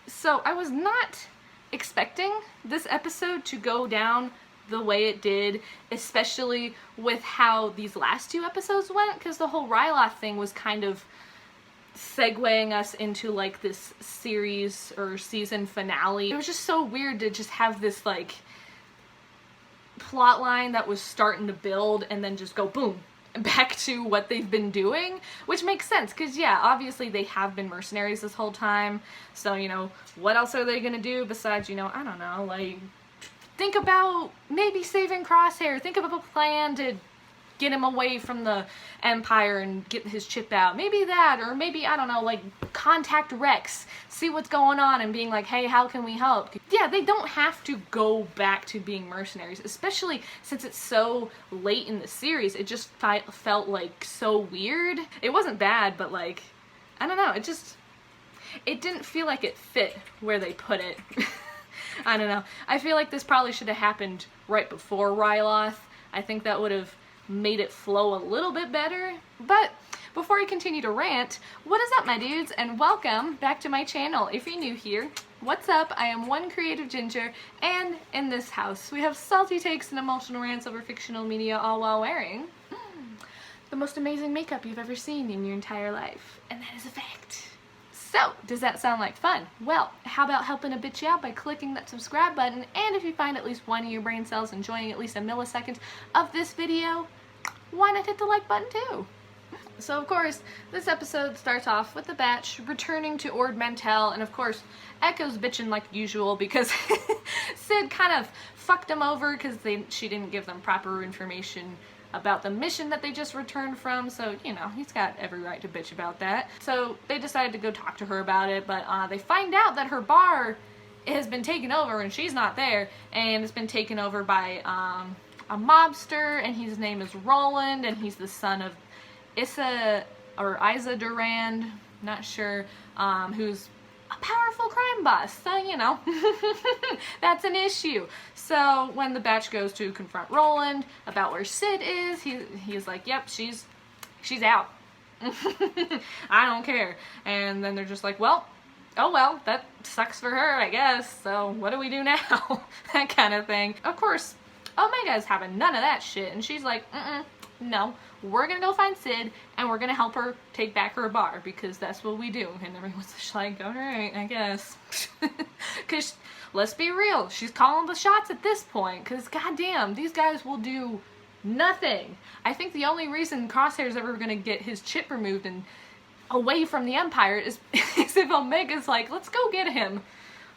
So I was not expecting this episode to go down the way it did, especially with how these last two episodes went, because the whole Riloth thing was kind of segueing us into like this series or season finale. It was just so weird to just have this like plot line that was starting to build and then just go boom back to what they've been doing, which makes sense because yeah, obviously they have been mercenaries this whole time, so you know, what else are they gonna do besides, you know, I don't know, like think about maybe saving Crosshair, think of a plan to get him away from the Empire and get his chip out. Maybe that, or maybe, I don't know, like, contact Rex, see what's going on and being like, hey, how can we help? Yeah, they don't have to go back to being mercenaries, especially since it's so late in the series. It just felt, like, so weird. It wasn't bad, but, like, I don't know, it didn't feel like it fit where they put it. I don't know. I feel like this probably should have happened right before Riloth. I think that would have made it flow a little bit better. But before I continue to rant, what is up my dudes, and welcome back to my channel. If you're new here, what's up? I am One Creative Ginger, and in this house we have salty takes and emotional rants over fictional media, all while wearing the most amazing makeup you've ever seen in your entire life. And that is a fact. So, does that sound like fun? Well, how about helping a bitch out by clicking that subscribe button, and if you find at least one of your brain cells enjoying at least a millisecond of this video, why not hit the like button too? So of course, this episode starts off with the Batch returning to Ord Mantell, and of course, Echo's bitching like usual because Sid kind of fucked him over because she didn't give them proper information about the mission that they just returned from, so, you know, he's got every right to bitch about that. So they decided to go talk to her about it, but they find out that her bar has been taken over and she's not there, and it's been taken over by a mobster, and his name is Roland, and he's the son of Isa Durand, not sure, who's a powerful crime boss, so you know, that's an issue. So when the Batch goes to confront Roland about where Sid is, he's like, yep, she's out. I don't care. And then they're just like, well, oh well, that sucks for her, I guess, so what do we do now? That kind of thing. Of course, Omega's having none of that shit, and she's like, no, we're gonna go find Sid, and we're gonna help her take back her bar, because that's what we do. And everyone's just like, alright, I guess. Because, let's be real, she's calling the shots at this point, because goddamn, these guys will do nothing. I think the only reason Crosshair's ever gonna get his chip removed and away from the Empire is if Omega's like, let's go get him.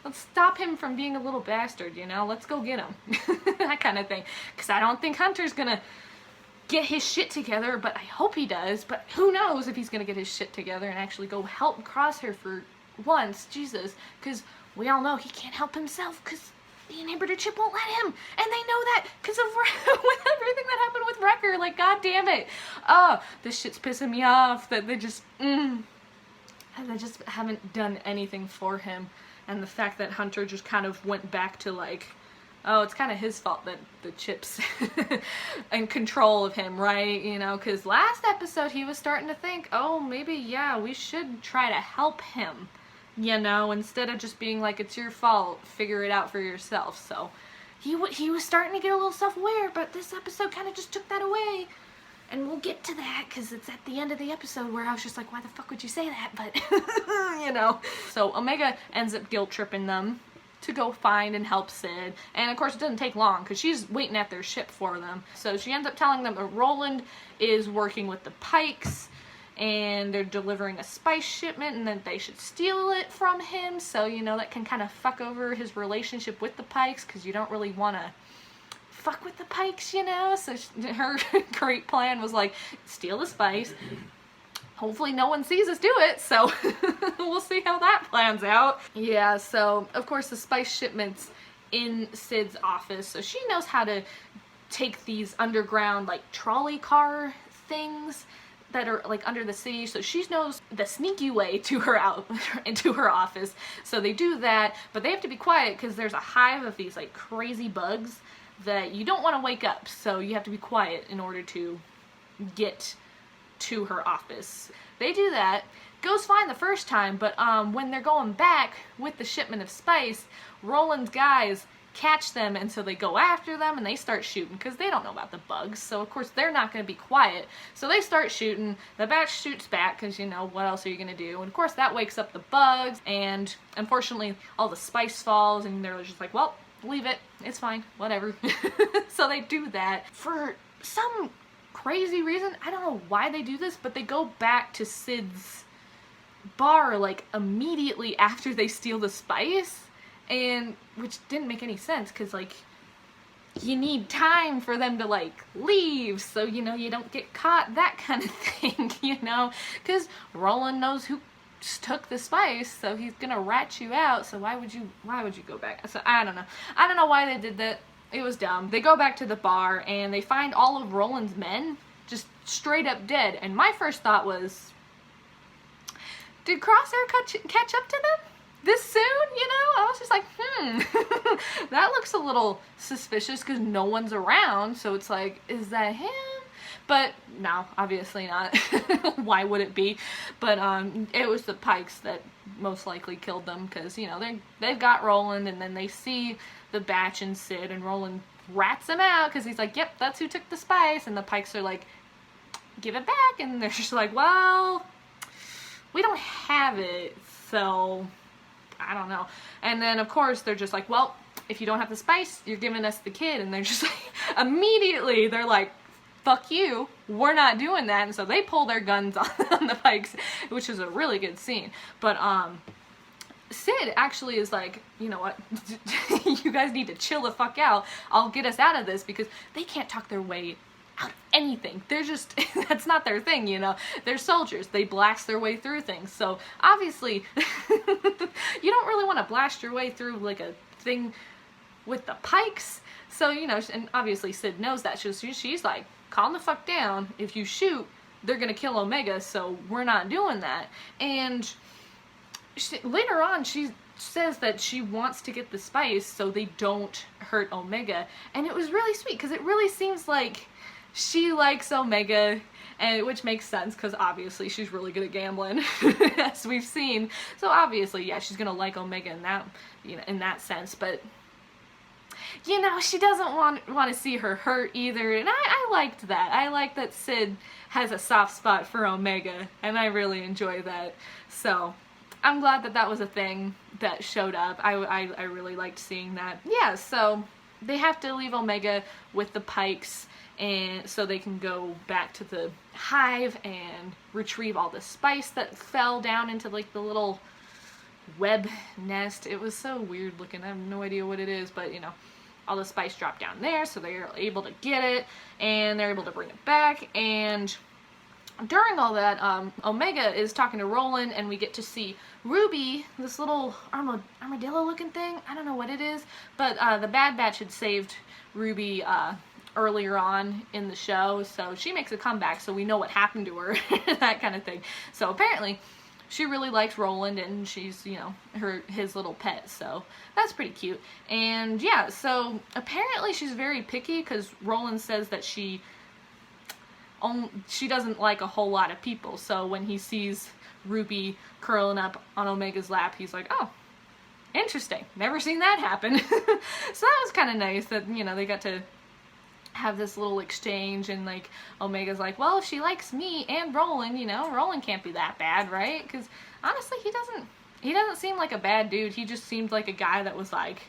Let's stop him from being a little bastard, you know? Let's go get him. That kind of thing. Because I don't think Hunter's gonna get his shit together, but I hope he does. But who knows if he's gonna get his shit together and actually go help Crosshair for once. Jesus. Because we all know he can't help himself because the inhibitor chip won't let him. And they know that because of with everything that happened with Wrecker. Like, god damn it. Oh, this shit's pissing me off that they just, they just haven't done anything for him. And the fact that Hunter just kind of went back to like, oh, it's kind of his fault that the chip's in control of him, right? You know, because last episode he was starting to think, oh, maybe, yeah, we should try to help him, you know, instead of just being like, it's your fault, figure it out for yourself. So he was starting to get a little self-aware, but this episode kind of just took that away. And we'll get to that, because it's at the end of the episode where I was just like, why the fuck would you say that? But, you know. So Omega ends up guilt-tripping them to go find and help Sid. And, of course, it doesn't take long, because she's waiting at their ship for them. So she ends up telling them that Roland is working with the Pikes, and they're delivering a spice shipment, and that they should steal it from him. So, you know, that can kind of fuck over his relationship with the Pikes, because you don't really want to fuck with the Pikes, you know? So her great plan was like, steal the spice, hopefully no one sees us do it, so we'll see how that plans out. Yeah, so of course the spice shipment's in Sid's office, so she knows how to take these underground like trolley car things that are like under the city, so she knows the sneaky way to her into her office. So they do that, but they have to be quiet because there's a hive of these like crazy bugs that you don't want to wake up, so you have to be quiet in order to get to her office. They do that. goes fine the first time, but when they're going back with the shipment of spice, Roland's guys catch them, and so they go after them and they start shooting because they don't know about the bugs, so of course they're not going to be quiet, so they start shooting. The batch shoots back because, you know, what else are you going to do? And of course that wakes up the bugs, and unfortunately all the spice falls, and they're just like, well, leave it, it's fine, whatever. So they do that. For some crazy reason, I don't know why they do this, but they go back to Sid's bar like immediately after they steal the spice, and which didn't make any sense because, like, you need time for them to, like, leave so, you know, you don't get caught, that kind of thing, you know, because Roland knows who took the spice, so he's gonna rat you out, so why would you go back? So I don't know why they did that. It was dumb. They go back to the bar and they find all of Roland's men just straight up dead, and my first thought was, did Crosshair catch up to them this soon, you know? I was just like, that looks a little suspicious because no one's around, so it's like, is that him? But no, obviously not. Why would it be? But it was the Pikes that most likely killed them because, you know, they've got Roland, and then they see the Batch and Sid, and Roland rats him out because he's like, yep, that's who took the spice, and the Pikes are like, give it back, and they're just like, well, we don't have it, so I don't know. And then of course they're just like, well, if you don't have the spice, you're giving us the kid, and they're just like, immediately they're like, fuck you, we're not doing that, and so they pull their guns on the Pikes, which is a really good scene. But Sid actually is like, you know what, you guys need to chill the fuck out, I'll get us out of this, because they can't talk their way out of anything. They're just, that's not their thing, you know. They're soldiers. They blast their way through things. So obviously, you don't really want to blast your way through like a thing with the Pikes. So, you know, and obviously Sid knows that. She's like, calm the fuck down. If you shoot, they're gonna kill Omega, so we're not doing that. And later on, she says that she wants to get the spice so they don't hurt Omega. And it was really sweet, because it really seems like she likes Omega, and which makes sense because obviously she's really good at gambling, as we've seen. So obviously, yeah, she's gonna like Omega in that, you know, in that sense. But you know, she doesn't want to see her hurt either, and I liked that. I like that Sid has a soft spot for Omega, and I really enjoy that. So I'm glad that that was a thing that showed up. I really liked seeing that. Yeah, so they have to leave Omega with the Pikes, and so they can go back to the hive and retrieve all the spice that fell down into like the little web nest. It was so weird looking. I have no idea what it is, but you know, all the spice dropped down there, so they're able to get it, and they're able to bring it back. And during all that, Omega is talking to Roland, and we get to see Ruby, this little armadillo looking thing. I don't know what it is, but the Bad Batch had saved Ruby earlier on in the show, so she makes a comeback, so we know what happened to her, that kind of thing. So apparently she really likes Roland, and she's, you know, his little pet, so that's pretty cute. And yeah, so apparently she's very picky, because Roland says that she doesn't like a whole lot of people, so when he sees Ruby curling up on Omega's lap, he's like, oh, interesting, never seen that happen. So that was kind of nice that, you know, they got to have this little exchange, and like Omega's like, well, if she likes me and Roland, you know, Roland can't be that bad, right? Because honestly, he doesn't seem like a bad dude. He just seemed like a guy that was like,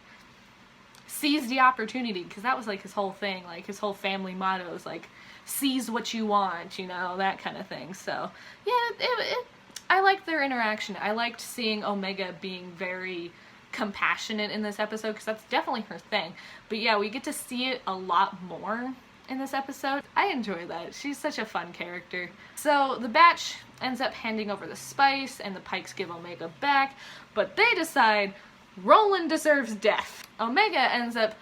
seize the opportunity, because that was like his whole thing, like his whole family motto is like, seize what you want, you know, that kind of thing. So yeah, I liked their interaction. I liked seeing Omega being very compassionate in this episode, because that's definitely her thing. But yeah, we get to see it a lot more in this episode. I enjoy that. She's such a fun character. So the Batch ends up handing over the spice, and the Pikes give Omega back, but they decide Roland deserves death. Omega ends up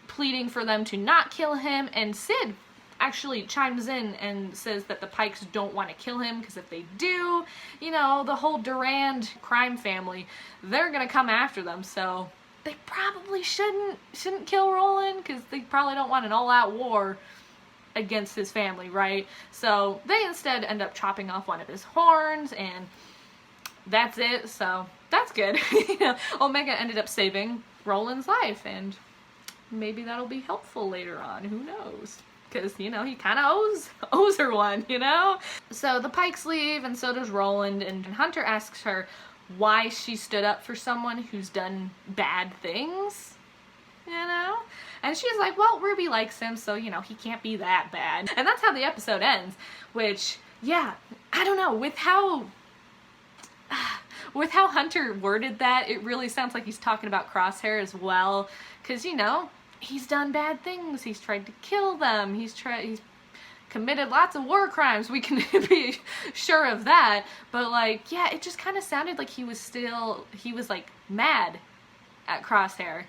pleading for them to not kill him, and Sid actually chimes in and says that the Pikes don't want to kill him, because if they do, you know, the whole Durand crime family, they're gonna come after them, so they probably shouldn't kill Roland, because they probably don't want an all-out war against his family, right? So they instead end up chopping off one of his horns, and that's it, so that's good. You know, Omega ended up saving Roland's life, and maybe that'll be helpful later on, who knows? Because, you know, he kind of owes her one, you know? So the Pikes leave, and so does Roland, and Hunter asks her why she stood up for someone who's done bad things, you know? And she's like, well, Ruby likes him, so, you know, he can't be that bad. And that's how the episode ends, which, yeah, I don't know, with how Hunter worded that, it really sounds like he's talking about Crosshair as well, because, you know, he's done bad things, he's tried to kill them, he's committed lots of war crimes, we can be sure of that, but, like, yeah, it just kind of sounded like he was like, mad at Crosshair,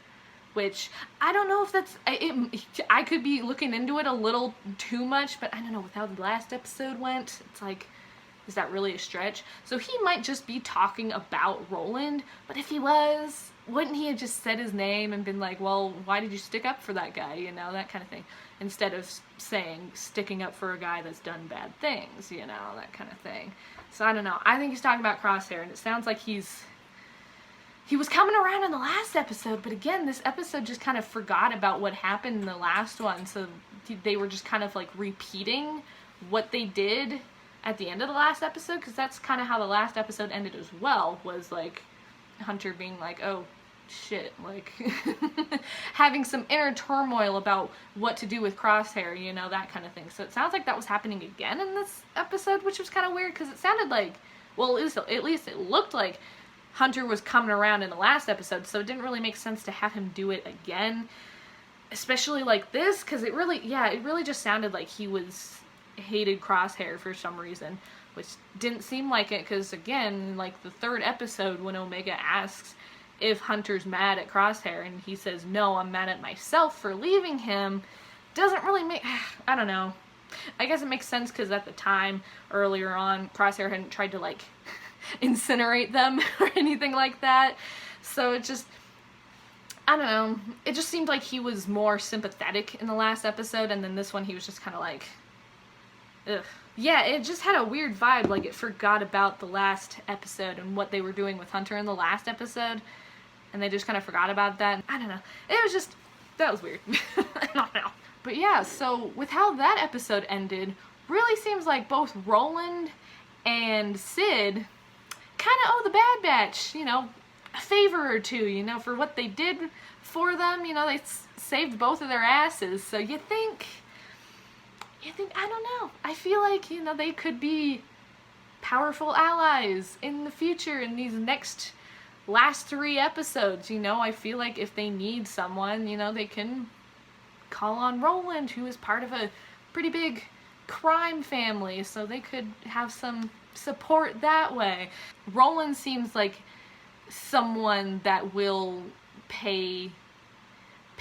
which, I don't know if that's, I could be looking into it a little too much, but I don't know, with how the last episode went, it's like, is that really a stretch? So he might just be talking about Roland, but if he was, wouldn't he have just said his name and been like, well, why did you stick up for that guy, you know, that kind of thing, instead of saying sticking up for a guy that's done bad things, you know, that kind of thing. So I don't know, I think he's talking about Crosshair, and it sounds like he was coming around in the last episode, but again, this episode just kind of forgot about what happened in the last one, so they were just kind of like repeating what they did at the end of the last episode, because that's kind of how the last episode ended as well, was like Hunter being like, oh shit, like having some inner turmoil about what to do with Crosshair, you know, that kind of thing. So it sounds like that was happening again in this episode, which was kind of weird, because it sounded like, well, at least it looked like Hunter was coming around in the last episode, so it didn't really make sense to have him do it again, especially like this, because it really just sounded like he hated Crosshair for some reason, which didn't seem like it, because again, like the third episode, when Omega asks if Hunter's mad at Crosshair, and he says, no, I'm mad at myself for leaving him, doesn't really make, I don't know. I guess it makes sense, because at the time, earlier on, Crosshair hadn't tried to, like, incinerate them or anything like that, so it just, I don't know, it just seemed like he was more sympathetic in the last episode, and then this one he was just kind of like, ugh. Yeah, it just had a weird vibe, like it forgot about the last episode and what they were doing with Hunter in the last episode, and they just kind of forgot about that. I don't know. It was just, that was weird. I don't know. But yeah, so with how that episode ended, really seems like both Roland and Sid kind of owe the Bad Batch, you know, a favor or two, you know, for what they did for them. You know, they saved both of their asses, so you think, I don't know, I feel like, you know, they could be powerful allies in the future in these next last 3 episodes, you know. I feel like if they need someone, you know, they can call on Roland, who is part of a pretty big crime family, so they could have some support that way. Roland seems like someone that will pay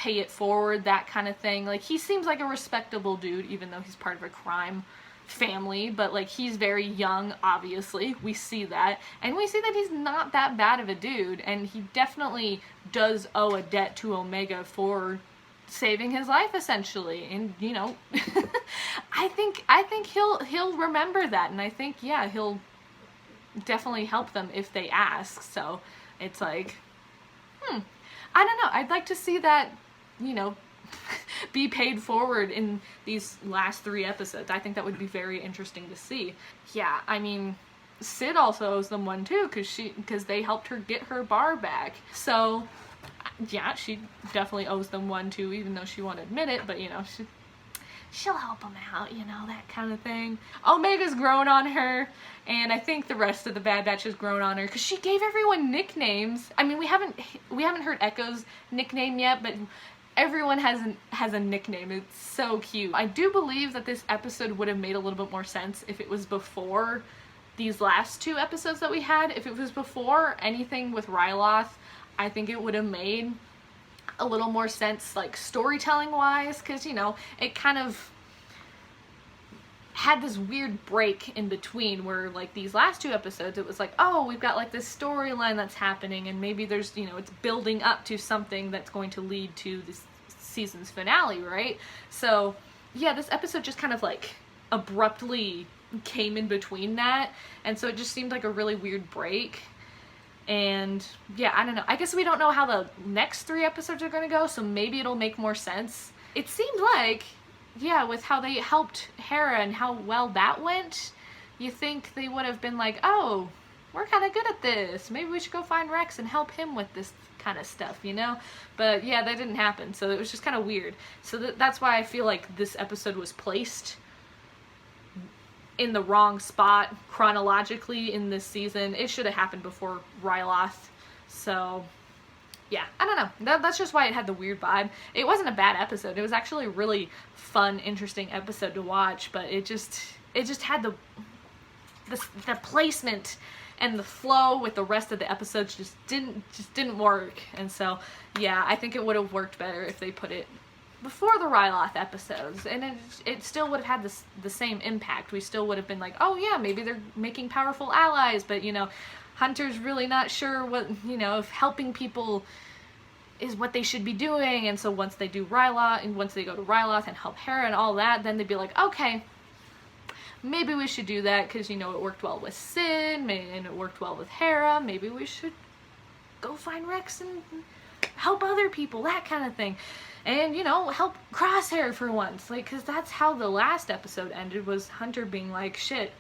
it forward, that kind of thing. Like, he seems like a respectable dude, even though he's part of a crime family, but like, he's very young, obviously, we see that, and we see that he's not that bad of a dude, and he definitely does owe a debt to Omega for saving his life, essentially, and, you know, I think he'll remember that, and I think, yeah, he'll definitely help them if they ask. So it's like, I don't know, I'd like to see that, you know, be paid forward in these last 3 episodes. I think that would be very interesting to see. Yeah, I mean, Sid also owes them one too, because they helped her get her bar back. So yeah, she definitely owes them one too, even though she won't admit it, but you know, she'll help them out, you know, that kind of thing. Omega's grown on her, and I think the rest of the Bad Batch has grown on her, because she gave everyone nicknames. I mean, we haven't heard Echo's nickname yet, but everyone has a nickname. It's so cute. I do believe that this episode would have made a little bit more sense if it was before these last 2 episodes that we had. If it was before anything with Riloth, I think it would have made a little more sense, like, storytelling wise, because, you know, it kind of had this weird break in between where, like, these last 2 episodes, it was like, oh, we've got like this storyline that's happening, and maybe there's, you know, it's building up to something that's going to lead to this season's finale, right? So yeah, this episode just kind of like abruptly came in between that, and so it just seemed like a really weird break. And yeah, I don't know. I guess we don't know how the next 3 episodes are gonna go, so maybe it'll make more sense. It seemed like, yeah, with how they helped Hera and how well that went, you think they would have been like, oh, we're kind of good at this. Maybe we should go find Rex and help him with this kind of stuff, you know? But yeah, that didn't happen, so it was just kind of weird. So that's why I feel like this episode was placed in the wrong spot chronologically in this season. It should have happened before Riloth. So yeah, I don't know. That's just why it had the weird vibe. It wasn't a bad episode. It was actually a really fun, interesting episode to watch, but it just had the placement and the flow with the rest of the episodes just didn't work. And so yeah, I think it would have worked better if they put it before the Riloth episodes, and it still would have had the same impact. We still would have been like, oh yeah, maybe they're making powerful allies, but you know, Hunter's really not sure what, you know, if helping people is what they should be doing. And so once they do Riloth, and once they go to Riloth and help Hera and all that, then they'd be like, okay, maybe we should do that because, you know, it worked well with Sin, and it worked well with Hera. Maybe we should go find Rex and help other people, that kind of thing. And, you know, help Crosshair for once. Like, because that's how the last episode ended, was Hunter being like, shit,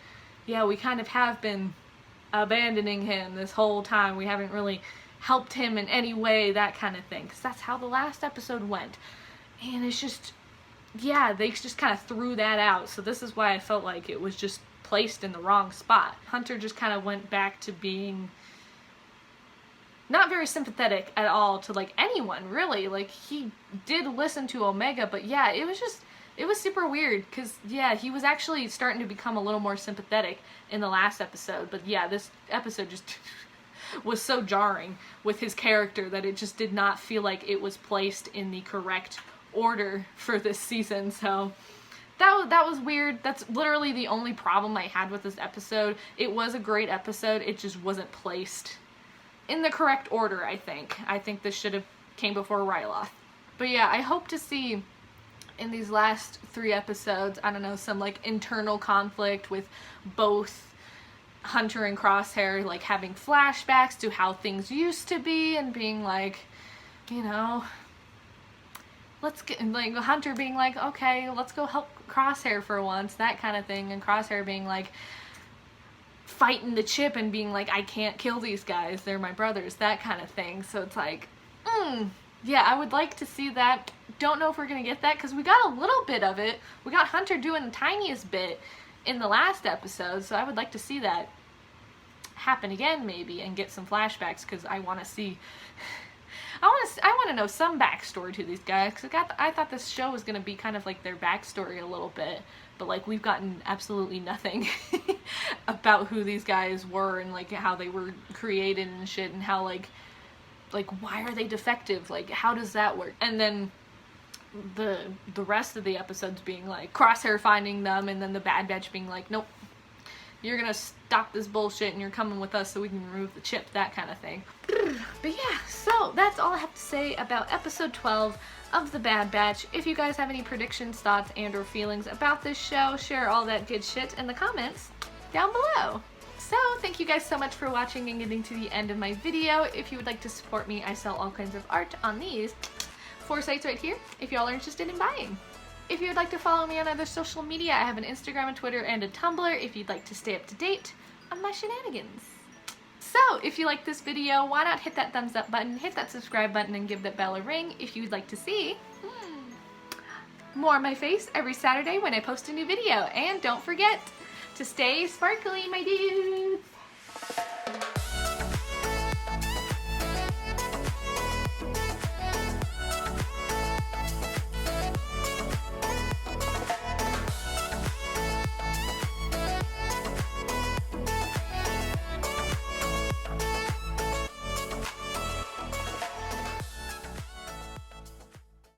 yeah, we kind of have been abandoning him this whole time. We haven't really helped him in any way, that kind of thing. Because that's how the last episode went. And it's just, yeah, they just kind of threw that out. So this is why I felt like it was just placed in the wrong spot. Hunter just kind of went back to being not very sympathetic at all to, like, anyone, really. Like, he did listen to Omega, but yeah, it was super weird, because, yeah, he was actually starting to become a little more sympathetic in the last episode, but yeah, this episode just was so jarring with his character that it just did not feel like it was placed in the correct order for this season. So that was weird. That's literally the only problem I had with this episode. It was a great episode, it just wasn't placed in the correct order, I think. I think this should have came before Riloth. But yeah, I hope to see in these last 3 episodes, I don't know, some like internal conflict with both Hunter and Crosshair, like having flashbacks to how things used to be and being like, you know, let's get, like, Hunter being like, okay, let's go help Crosshair for once, that kind of thing, and Crosshair being like, fighting the chip and being like, I can't kill these guys, they're my brothers, that kind of thing. So it's like, yeah, I would like to see that. Don't know if we're gonna get that, because we got a little bit of it. We got Hunter doing the tiniest bit in the last episode, so I would like to see that happen again, maybe, and get some flashbacks, because I want to see, I want to know some backstory to these guys, because I thought this show was gonna be kind of like their backstory a little bit, but like we've gotten absolutely nothing about who these guys were and like how they were created and shit, and how like why are they defective, like how does that work? And then the rest of the episodes being like Crosshair finding them, and then the Bad Batch being like, nope, you're gonna stop this bullshit and you're coming with us so we can remove the chip, that kind of thing. But yeah, so that's all I have to say about episode 12 of The Bad Batch. If you guys have any predictions, thoughts, and or feelings about this show, share all that good shit in the comments down below. So thank you guys so much for watching and getting to the end of my video. If you would like to support me, I sell all kinds of art on these 4 sites right here if y'all are interested in buying. If you would like to follow me on other social media, I have an Instagram, a Twitter, and a Tumblr if you'd like to stay up to date on my shenanigans. So if you like this video, why not hit that thumbs up button, hit that subscribe button, and give that bell a ring if you'd like to see more of my face every Saturday when I post a new video. And don't forget to stay sparkly, my dudes!